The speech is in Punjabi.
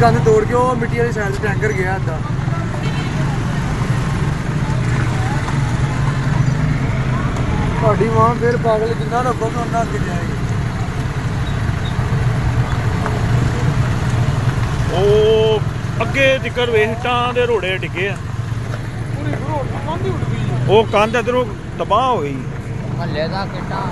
ਕੰਧ ਤੋੜ ਕੇ ਉਹ ਮਿੱਟੀ ਵਾਲੀ ਸਾਈਡ 'ਤੇ ਟੈਂਕਰ ਗਿਆ ਅੱਧਾ। ਤੁਹਾਡੀ ਮਾਂ ਫਿਰ ਪਾਗਲ ਜਿੰਨਾ ਰੱਖੋਗੇ ਉਹਨਾਂ ਅੱਗੇ ਜਾਏਗੀ। ਉਹ ਅੱਗੇ ਦਿੱਕਰ ਵੇਖਟਾਂ ਦੇ ਰੋੜੇ ਡਿੱਗੇ ਆ। ਉਹ ਕੰਧ ਇੱਧਰੋਂ ਤਬਾਹ ਹੋ ਗਈ। ਮਹੱਲੇ ਦਾ ਕਿੱਡਾ